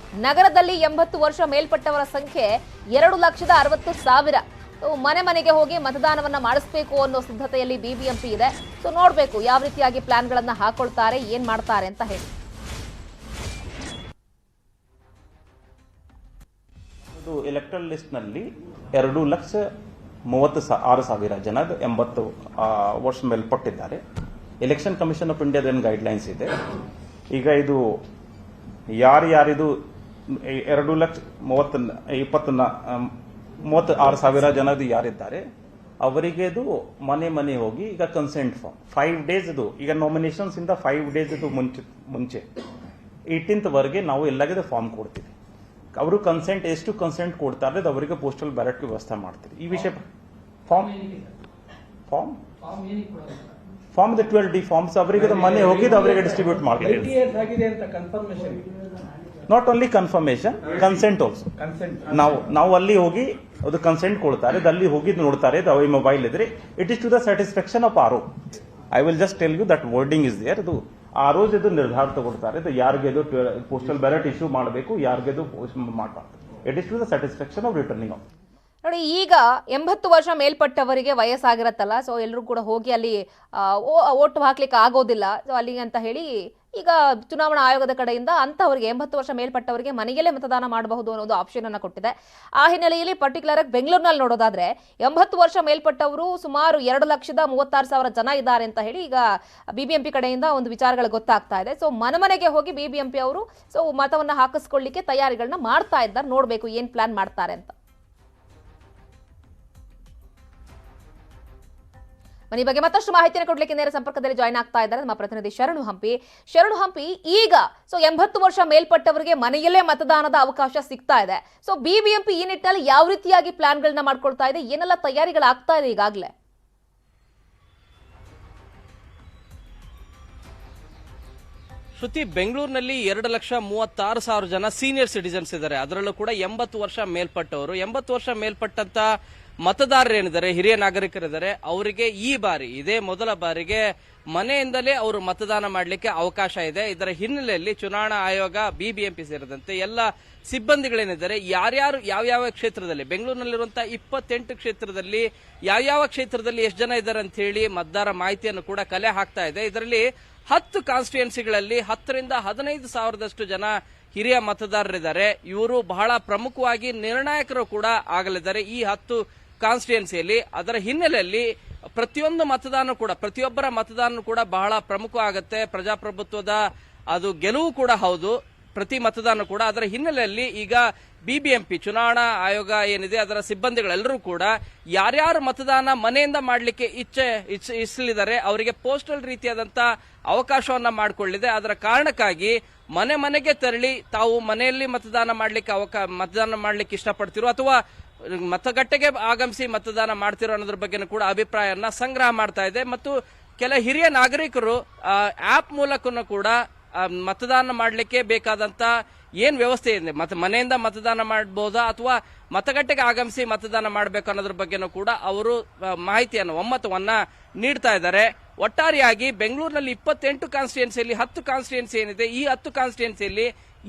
ನಗರದಲ್ಲಿ 80 ವರ್ಷ ಮೇಲ್ಪಟ್ಟವರ ಸಂಖ್ಯೆ 2,60,000. ಮನೆ ಮನೆಗೆ ಹೋಗಿ ಮತದಾನವನ್ನ ಮಾಡಿಸಬೇಕು ಅನ್ನೋ ಸಿದ್ಧತೆಯಲ್ಲಿ ಬಿಬಿಎಂಪಿ ಇದೆ. ಸೊ ನೋಡ್ಬೇಕು ಯಾವ ರೀತಿಯಾಗಿ ಪ್ಲಾನ್ಗಳನ್ನ ಹಾಕೊಳ್ತಾರೆ, ಏನ್ ಮಾಡ್ತಾರೆ ಅಂತ ಹೇಳಿ. ಎಲೆಕ್ಟ್ರಲ್ ಲಿಸ್ಟ್ ನಲ್ಲಿ 2,36,000 ಜನ 80 ವರ್ಷ ಮೇಲ್ಪಟ್ಟಿದ್ದಾರೆ. ಎಲೆಕ್ಷನ್ ಕಮಿಷನ್ ಆಫ್ ಇಂಡಿಯಾದ ಏನು ಗೈಡ್ಲೈನ್ಸ್ ಇದೆ, ಈಗ ಇದು ಯಾರಿದು 2,36,000 ಜನರು ಯಾರಿದ್ದಾರೆ ಅವರಿಗೆ ಮನೆ ಹೋಗಿ ಈಗ ಕನ್ಸೆಂಟ್ ಫಾರ್ಮ್ 5 ಡೇಸ್ ಈಗ ನಾಮಿನೇಷನ್ಸ್ ಇಂದ 5 ಡೇಸ್ ಮುಂಚೆ 18th ವರೆಗೆ ನಾವು ಎಲ್ಲಾಗಿದೆ ಫಾರ್ಮ್ ಕೊಡ್ತೀವಿ. ಅವರು ಎಷ್ಟು ಕನ್ಸೆಂಟ್ ಕೊಡ್ತಾರೆ ಅವರಿಗೆ ಪೋಸ್ಟಲ್ ಬ್ಯಾಲೆಟ್ ವ್ಯವಸ್ಥೆ ಮಾಡ್ತೀವಿ. ಈ ವಿಷಯ ಫಾರ್ಮ್ ದ 12D ಫಾರ್ಮ್ಸ್, ಅವರಿಗೆ ಮನೆ ಹೋಗಿದ್ದು ಅವರಿಗೆ ಡಿಸ್ಟ್ರಿಬ್ಯೂಟ್ ಮಾಡ್ತಾರೆ. Not only confirmation, consent also. ನಾವು ಅಲ್ಲಿ ಹೋಗಿ ಅದು ಕನ್ಸೆಂಟ್ ಕೊಡ್ತಾರೆ, ಅಲ್ಲಿ ಹೋಗಿ ನೋಡ್ತಾರೆ, ಮೊಬೈಲ್ ಇದ್ರೆ it is to the satisfaction of R. I will just tell you that wording is there. ಅದು ಆರ್ ಇದು ನಿರ್ಧಾರ ತಗೊಳ್ತಾರೆ, ಇದು ಯಾರಿಗೆದು ಪೋಸ್ಟಲ್ ಬ್ಯಾಲೆಟ್ ಇಶ್ಯೂ ಮಾಡಬೇಕು, ಯಾರಿಗೆದು ಮಾಡಬಾರ್ದು. It is to the satisfaction of returning of. ನೋಡಿ, ಈಗ 80 ವರ್ಷ ಮೇಲ್ಪಟ್ಟವರಿಗೆ ವಯಸ್ಸಾಗಿರತ್ತಲ್ಲ, ಸೊ ಎಲ್ಲರೂ ಕೂಡ ಹೋಗಿ ಅಲ್ಲಿ ಓಟ್ ಹಾಕ್ಲಿಕ್ಕೆ ಆಗೋದಿಲ್ಲ, ಸೊ ಅಲ್ಲಿಗೆ ಅಂತ ಹೇಳಿ ಈಗ ಚುನಾವಣಾ ಆಯೋಗದ ಕಡೆಯಿಂದ ಅಂತವರಿಗೆ 80 ವರ್ಷ ಮೇಲ್ಪಟ್ಟವರಿಗೆ ಮನೆಯಲ್ಲೇ ಮತದಾನ ಮಾಡಬಹುದು ಅನ್ನೋದು ಆಪ್ಷನ್ ಅನ್ನ ಕೊಟ್ಟಿದೆ. ಆ ಹಿನ್ನೆಲೆಯಲ್ಲಿ ಪರ್ಟಿಕ್ಯುಲರ್ ಆಗಿ ಬೆಂಗಳೂರಿನಲ್ಲಿ ನೋಡೋದಾದ್ರೆ 80 ವರ್ಷ ಮೇಲ್ಪಟ್ಟವರು ಸುಮಾರು 2,36,000 ಜನ ಇದ್ದಾರೆ ಅಂತ ಹೇಳಿ ಈಗ ಬಿಬಿಎಂಪಿ ಕಡೆಯಿಂದ ಒಂದು ವಿಚಾರಗಳು ಗೊತ್ತಾಗ್ತಾ ಇದೆ. ಸೊ ಮನೆಗೆ ಹೋಗಿ ಬಿಬಿಎಂಪಿ ಅವರು ಸೊ ಮತವನ್ನ ಹಾಕಿಸ್ಕೊಳ್ಳಿಕ್ಕೆ ತಯಾರಿಗಳನ್ನ ಮಾಡ್ತಾ ಇದ್ದಾರೆ. ನೋಡ್ಬೇಕು ಏನ್ ಪ್ಲಾನ್ ಮಾಡ್ತಾರೆ ಅಂತ. ಈ ಬಗ್ಗೆ ಮತ್ತಷ್ಟು ಮಾಹಿತಿಯನ್ನು ಕೊಡ್ಲಿಕ್ಕೆ ನೇರ ಸಂಪರ್ಕದಲ್ಲಿ ಜಾಯ್ನ್ ಆಗ್ತಾ ಇದ್ದಾರೆ ನಮ್ಮ ಪ್ರತಿನಿಧಿ ಶರಣು ಹಂಪಿ. ಈಗ ಸೊ 80 ವರ್ಷ ಮೇಲ್ಪಟ್ಟವರಿಗೆ ಮನೆಯಲ್ಲೇ ಮತದಾನದ ಅವಕಾಶ ಸಿಗ್ತಾ ಇದೆ. ಸೊ ಬಿಬಿಎಂಪಿ ಈ ನಿಟ್ಟಿನಲ್ಲಿ ಯಾವ ರೀತಿಯಾಗಿ ಪ್ಲಾನ್ಗಳನ್ನ ಮಾಡ್ಕೊಳ್ತಾ ಇದೆ, ಏನೆಲ್ಲ ತಯಾರಿಗಳಾಗ್ತಾ ಇದೆ ಈಗಾಗಲೇ? ಶ್ರುತಿ, ಬೆಂಗಳೂರಿನಲ್ಲಿ 2,36,000 ಜನ ಸೀನಿಯರ್ ಸಿಟಿಜನ್ಸ್ ಇದ್ದಾರೆ. ಅದರಲ್ಲೂ ಕೂಡ 80 ವರ್ಷ ಮೇಲ್ಪಟ್ಟವರು. 80 ವರ್ಷ ಮೇಲ್ಪಟ್ಟಂತ ಮತದಾರರೇನಿದ್ದಾರೆ, ಹಿರಿಯ ನಾಗರಿಕರಿದ್ದಾರೆ, ಅವರಿಗೆ ಈ ಬಾರಿ ಇದೇ ಮೊದಲ ಬಾರಿಗೆ ಮನೆಯಿಂದಲೇ ಅವರು ಮತದಾನ ಮಾಡಲಿಕ್ಕೆ ಅವಕಾಶ ಇದೆ. ಇದರ ಹಿನ್ನೆಲೆಯಲ್ಲಿ ಚುನಾವಣಾ ಆಯೋಗ, ಬಿಬಿಎಂಪಿ ಸೇರಿದಂತೆ ಎಲ್ಲ ಸಿಬ್ಬಂದಿಗಳೇನಿದ್ದಾರೆ, ಯಾರ್ಯಾರು ಯಾವ್ಯಾವ ಕ್ಷೇತ್ರದಲ್ಲಿ, ಬೆಂಗಳೂರಿನಲ್ಲಿರುವಂತಹ 28 ಕ್ಷೇತ್ರದಲ್ಲಿ ಯಾವ್ಯಾವ ಕ್ಷೇತ್ರದಲ್ಲಿ ಎಷ್ಟು ಜನ ಇದ್ದಾರೆ ಅಂತ ಹೇಳಿ ಮತದಾರ ಮಾಹಿತಿಯನ್ನು ಕೂಡ ಕಲೆ ಹಾಕ್ತಾ ಇದೆ. ಇದರಲ್ಲಿ 10 ಕಾನ್ಸ್ಟಿಟ್ಯೂನ್ಸಿಗಳಲ್ಲಿ 10ರಿಂದ 15 ಸಾವಿರದಷ್ಟು ಜನ ಹಿರಿಯ ಮತದಾರರಿದ್ದಾರೆ. ಇವರು ಬಹಳ ಪ್ರಮುಖವಾಗಿ ನಿರ್ಣಾಯಕರು ಕೂಡ ಆಗಲಿದ್ದಾರೆ ಈ 10 ಕಾನ್ಸ್ಟಿಟ್ಯೂನ್ಸಿಯಲ್ಲಿ. ಅದರ ಹಿನ್ನೆಲೆಯಲ್ಲಿ ಪ್ರತಿಯೊಂದು ಮತದಾನ ಕೂಡ, ಪ್ರತಿಯೊಬ್ಬರ ಮತದಾನ ಕೂಡ ಬಹಳ ಪ್ರಮುಖ ಆಗುತ್ತೆ. ಪ್ರಜಾಪ್ರಭುತ್ವದ ಅದು ಗೆಲುವು ಕೂಡ ಹೌದು, ಪ್ರತಿ ಮತದಾನ ಕೂಡ. ಅದರ ಹಿನ್ನೆಲೆಯಲ್ಲಿ ಈಗ ಬಿಬಿಎಂಪಿ ಚುನಾವಣಾ ಆಯೋಗ ಏನಿದೆ ಅದರ ಸಿಬ್ಬಂದಿಗಳೆಲ್ಲರೂ ಕೂಡ ಯಾರ್ಯಾರು ಮತದಾನ ಮನೆಯಿಂದ ಮಾಡಲಿಕ್ಕೆ ಇಚ್ಛಿಸಲಿದ್ದಾರೆ ಅವರಿಗೆ ಪೋಸ್ಟಲ್ ರೀತಿಯಾದಂತ ಅವಕಾಶವನ್ನ ಮಾಡಿಕೊಳ್ಳಿದೆ. ಅದರ ಕಾರಣಕ್ಕಾಗಿ ಮನೆಗೆ ತೆರಳಿ ತಾವು ಮನೆಯಲ್ಲಿ ಮತದಾನ ಮಾಡ್ಲಿಕ್ಕೆ ಇಷ್ಟಪಡ್ತಿರೋ ಅಥವಾ ಮತಗಟ್ಟೆಗೆ ಆಗಮಿಸಿ ಮತದಾನ ಮಾಡ್ತಿರೋ ಅನ್ನೋದ್ರ ಬಗ್ಗೆ ಕೂಡ ಅಭಿಪ್ರಾಯವನ್ನ ಸಂಗ್ರಹ ಮಾಡ್ತಾ ಇದೆ. ಮತ್ತು ಕೆಲ ಹಿರಿಯ ನಾಗರಿಕರು ಆಪ್ ಮೂಲಕನೂ ಕೂಡ ಮತದಾನ ಮಾಡಲಿಕ್ಕೆ ಬೇಕಾದಂತ ಏನ್ ವ್ಯವಸ್ಥೆ ಇದೆ, ಮನೆಯಿಂದ ಮತದಾನ ಮಾಡಬಹುದಾ ಅಥವಾ ಮತಗಟ್ಟೆಗೆ ಆಗಮಿಸಿ ಮತದಾನ ಮಾಡಬೇಕು ಅನ್ನೋದ್ರ ಬಗ್ಗೆನೂ ಕೂಡ ಅವರು ಮಾಹಿತಿಯನ್ನು, ಒಮ್ಮತವನ್ನ ನೀಡ್ತಾ ಇದ್ದಾರೆ. ಒಟ್ಟಾರೆಯಾಗಿ ಬೆಂಗಳೂರಿನಲ್ಲಿ 28 ಕಾನ್ಸ್ಟಿಟ್ಯೂನ್ಸಿಯಲ್ಲಿ 10 ಕಾನ್ಸ್ಟಿಟ್ಯೂನ್ಸಿ ಏನಿದೆ, ಈ 10 ಕಾನ್ಸ್ಟಿಟ್ಯೂನ್ಸಿಯಲ್ಲಿ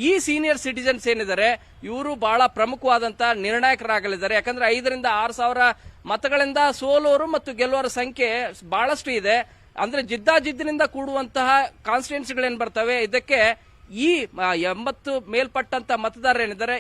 ಈ ಸೀನಿಯರ್ ಸಿಟಿಜನ್ಸ್ ಏನಿದ್ದಾರೆ ಇವರು ಬಹಳ ಪ್ರಮುಖವಾದಂತಹ ನಿರ್ಣಾಯಕರಾಗಲಿದ್ದಾರೆ. ಯಾಕಂದ್ರೆ 5ರಿಂದ 6,000 ಮತಗಳಿಂದ ಸೋಲುವರು ಮತ್ತು ಗೆಲ್ಲುವರ ಸಂಖ್ಯೆ ಬಹಳಷ್ಟು ಇದೆ. ಅಂದ್ರೆ ಜಿದ್ದಾಜಿದ್ದಿನಿಂದ ಕೂಡುವಂತಹ ಕಾನ್ಸ್ಟಿಟ್ಯೂನ್ಸಿಗಳೇನ್ ಬರ್ತವೆ, ಇದಕ್ಕೆ ಈ 80 ಮೇಲ್ಪಟ್ಟಂತ ಮತದಾರರೇನಿದ್ದಾರೆ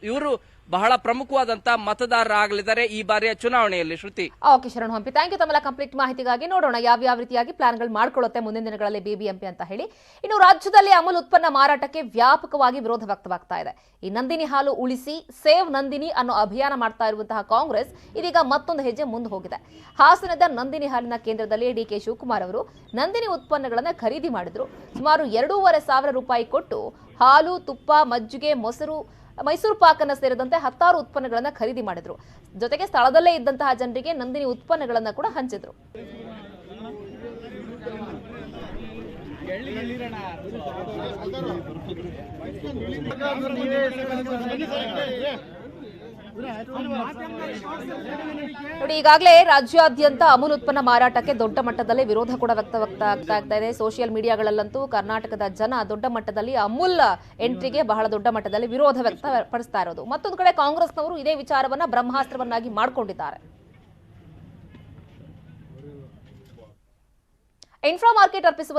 ಇವರು ಬಹಳ ಪ್ರಮುಖವಾದಂತ ಮತದಾರರಾಗಲಿದ್ದಾರೆ ಈ ಬಾರಿಯ ಚುನಾವಣೆಯಲ್ಲಿ. Shruti, okay Sharan Hampi, thank you ತಮ್ಮೆಲ್ಲ ಕಂಪ್ಲೀಟ್ ಮಾಹಿತಿಗಾಗಿ. ನೋಡೋಣ ಯಾವ ರೀತಿಯಾಗಿ ಪ್ಲಾನ್ಗಳು ಮಾಡ್ಕೊಳ್ಳುತ್ತೆ ಮುಂದಿನ ದಿನಗಳಲ್ಲಿ ಬಿಬಿಎಂಪಿ ಅಂತ ಹೇಳಿ. ಇನ್ನು ರಾಜ್ಯದಲ್ಲಿ ಅಮೂಲ್ ಉತ್ಪನ್ನ ಮಾರಾಟಕ್ಕೆ ವ್ಯಾಪಕವಾಗಿ ವಿರೋಧ ವ್ಯಕ್ತವಾಗ್ತಾ ಇದೆ. ಈ ನಂದಿನಿ ಹಾಲು ಉಳಿಸಿ ಸೇವ್ ನಂದಿನಿ ಅನ್ನೋ ಅಭಿಯಾನ ಮಾಡ್ತಾ ಇರುವಂತಹ ಕಾಂಗ್ರೆಸ್ ಇದೀಗ ಮತ್ತೊಂದು ಹೆಜ್ಜೆ ಮುಂದೆ ಹೋಗಿದೆ. ಹಾಸನದ ನಂದಿನಿ ಹಾಲಿನ ಕೇಂದ್ರದಲ್ಲಿ ಡಿಕೆ ಶಿವಕುಮಾರ್ ಅವರು ನಂದಿನಿ ಉತ್ಪನ್ನಗಳನ್ನು ಖರೀದಿ ಮಾಡಿದ್ರು. ಸುಮಾರು 2,500 ರೂಪಾಯಿ ಕೊಟ್ಟು ಹಾಲು, ತುಪ್ಪ, ಮಜ್ಜಿಗೆ, ಮೊಸರು, ಮೈಸೂರು ಪಾಕನ್ನ ಸೇರಿದಂತೆ 10 ಉತ್ಪನ್ನಗಳನ್ನು ಖರೀದಿ ಮಾಡಿದ್ರು. ಜೊತೆಗೆ ಸ್ಥಳದಲ್ಲೇ ಇದ್ದಂತಹ ಜನರಿಗೆ ನಂದಿನಿ ಉತ್ಪನ್ನಗಳನ್ನು ಕೂಡ ಹಂಚಿದ್ರು. ನೋಡಿ, ಈಗಾಗಲೇ ರಾಜ್ಯಾದ್ಯಂತ ಅಮೂಲ್ ಉತ್ಪನ್ನ ಮಾರಾಟಕ್ಕೆ ದೊಡ್ಡ ಮಟ್ಟದಲ್ಲಿ ವಿರೋಧ ಕೂಡ ವ್ಯಕ್ತವಾಗ್ತಾ ಇದೆ. ಸೋಷಿಯಲ್ ಮೀಡಿಯಾಗಳಲ್ಲಂತೂ ಕರ್ನಾಟಕದ ಜನ ದೊಡ್ಡ ಮಟ್ಟದಲ್ಲಿ ಅಮೂಲ್ ಎಂಟ್ರಿಗೆ ಬಹಳ ದೊಡ್ಡ ಮಟ್ಟದಲ್ಲಿ ವಿರೋಧ ವ್ಯಕ್ತಪಡಿಸ್ತಾ ಇರೋದು. ಮತ್ತೊಂದು ಕಡೆ ಕಾಂಗ್ರೆಸ್ನವರು ಇದೇ ವಿಚಾರವನ್ನ ಬ್ರಹ್ಮಾಸ್ತ್ರವನ್ನಾಗಿ ಮಾಡಿಕೊಂಡಿದ್ದಾರೆ. ಇನ್ಫ್ರಾ ಮಾರ್ಕೆಟ್ ಅರ್ಪಿಸುವ